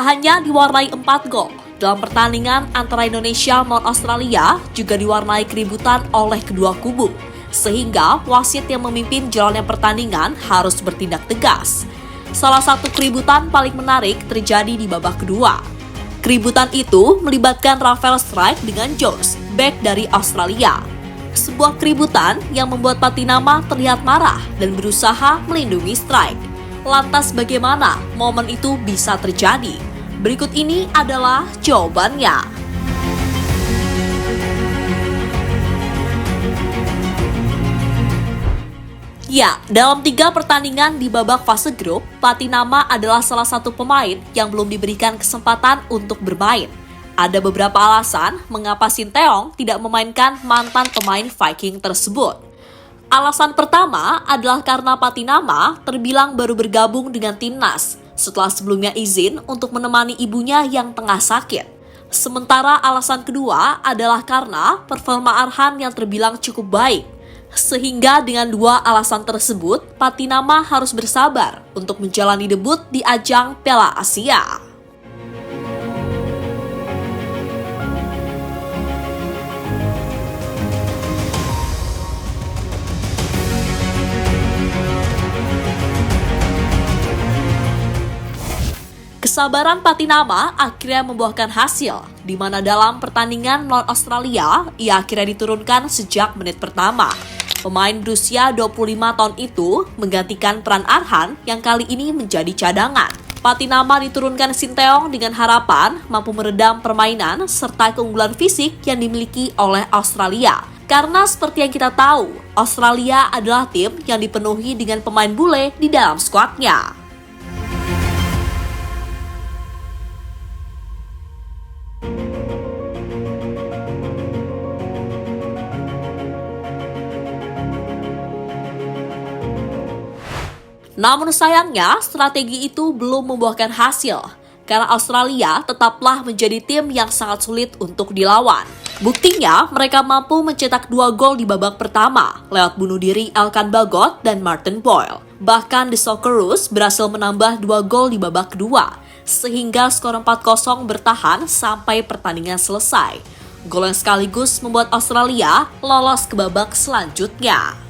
Tak hanya diwarnai 4 gol, dalam pertandingan antara Indonesia melawan Australia juga diwarnai keributan oleh kedua kubu, sehingga wasit yang memimpin jalannya pertandingan harus bertindak tegas. Salah satu keributan paling menarik terjadi di babak kedua. Keributan itu melibatkan Rafael Strijk dengan Jones, bek dari Australia. Sebuah keributan yang membuat Patinama terlihat marah dan berusaha melindungi Strijk. Lantas bagaimana momen itu bisa terjadi? Berikut ini adalah jawabannya. Ya, dalam 3 pertandingan di babak fase grup, Patinama adalah salah satu pemain yang belum diberikan kesempatan untuk bermain. Ada beberapa alasan mengapa Sinteyong tidak memainkan mantan pemain Viking tersebut. Alasan pertama adalah karena Patinama terbilang baru bergabung dengan timnas setelah sebelumnya izin untuk menemani ibunya yang tengah sakit. Sementara alasan kedua adalah karena performa Arhan yang terbilang cukup baik. Sehingga dengan 2 alasan tersebut, Patinama harus bersabar untuk menjalani debut di ajang Piala Asia. Kesabaran Patinama akhirnya membuahkan hasil, di mana dalam pertandingan melawan Australia, ia akhirnya diturunkan sejak menit pertama. Pemain berusia 25 tahun itu menggantikan peran Arhan yang kali ini menjadi cadangan. Patinama diturunkan Sinteyong dengan harapan mampu meredam permainan serta keunggulan fisik yang dimiliki oleh Australia. Karena seperti yang kita tahu, Australia adalah tim yang dipenuhi dengan pemain bule di dalam skuadnya. Namun sayangnya, strategi itu belum membuahkan hasil, karena Australia tetaplah menjadi tim yang sangat sulit untuk dilawan. Buktinya, mereka mampu mencetak 2 gol di babak pertama, lewat bunuh diri Elkan Bagot dan Martin Boyle. Bahkan The Socceroos berhasil menambah 2 gol di babak kedua, sehingga skor 4-0 bertahan sampai pertandingan selesai. Gol yang sekaligus membuat Australia lolos ke babak selanjutnya.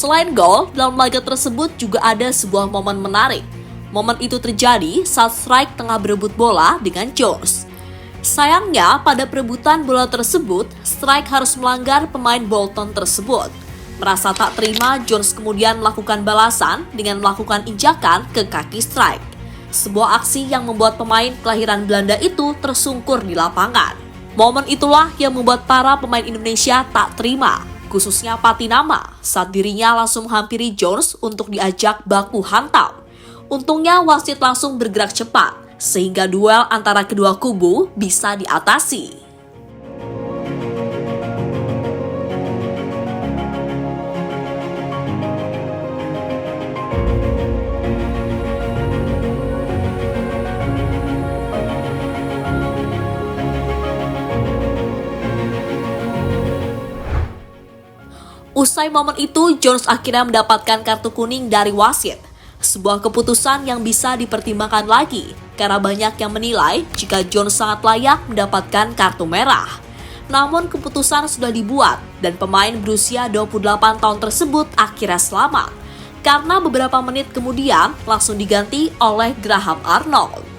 Selain gol, dalam laga tersebut juga ada sebuah momen menarik. Momen itu terjadi saat Strijk tengah berebut bola dengan Jones. Sayangnya, pada perebutan bola tersebut, Strijk harus melanggar pemain Bolton tersebut. Merasa tak terima, Jones kemudian melakukan balasan dengan melakukan injakan ke kaki Strijk. Sebuah aksi yang membuat pemain kelahiran Belanda itu tersungkur di lapangan. Momen itulah yang membuat para pemain Indonesia tak terima, khususnya Patinama, saat dirinya langsung menghampiri Jones untuk diajak baku hantam. Untungnya wasit langsung bergerak cepat, sehingga duel antara kedua kubu bisa diatasi. Usai momen itu, Jones akhirnya mendapatkan kartu kuning dari wasit. Sebuah keputusan yang bisa dipertimbangkan lagi, karena banyak yang menilai jika Jones sangat layak mendapatkan kartu merah. Namun keputusan sudah dibuat, dan pemain berusia 28 tahun tersebut akhirnya selamat, karena beberapa menit kemudian langsung diganti oleh Graham Arnold.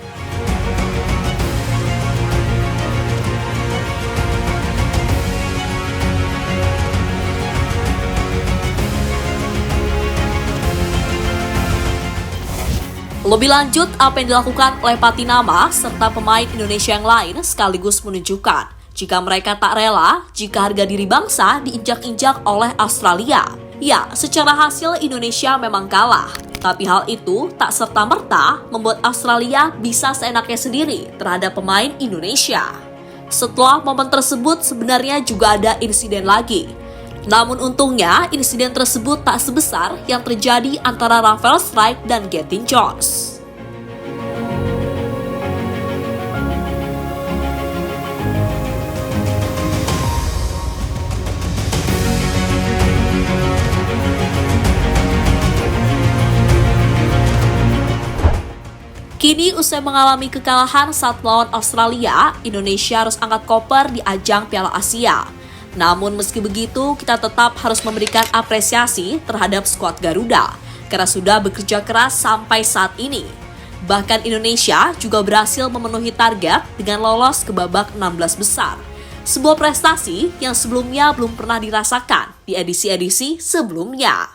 Lebih lanjut, apa yang dilakukan oleh Patinama serta pemain Indonesia yang lain sekaligus menunjukkan jika mereka tak rela jika harga diri bangsa diinjak-injak oleh Australia. Ya, secara hasil Indonesia memang kalah, tapi hal itu tak serta-merta membuat Australia bisa seenaknya sendiri terhadap pemain Indonesia. Setelah momen tersebut sebenarnya juga ada insiden lagi. Namun untungnya, insiden tersebut tak sebesar yang terjadi antara Rafael Strijk dan Gethin Jones. Kini usai mengalami kekalahan saat melawan Australia, Indonesia harus angkat koper di ajang Piala Asia. Namun meski begitu, kita tetap harus memberikan apresiasi terhadap skuad Garuda, karena sudah bekerja keras sampai saat ini. Bahkan Indonesia juga berhasil memenuhi target dengan lolos ke babak 16 besar. Sebuah prestasi yang sebelumnya belum pernah dirasakan di edisi-edisi sebelumnya.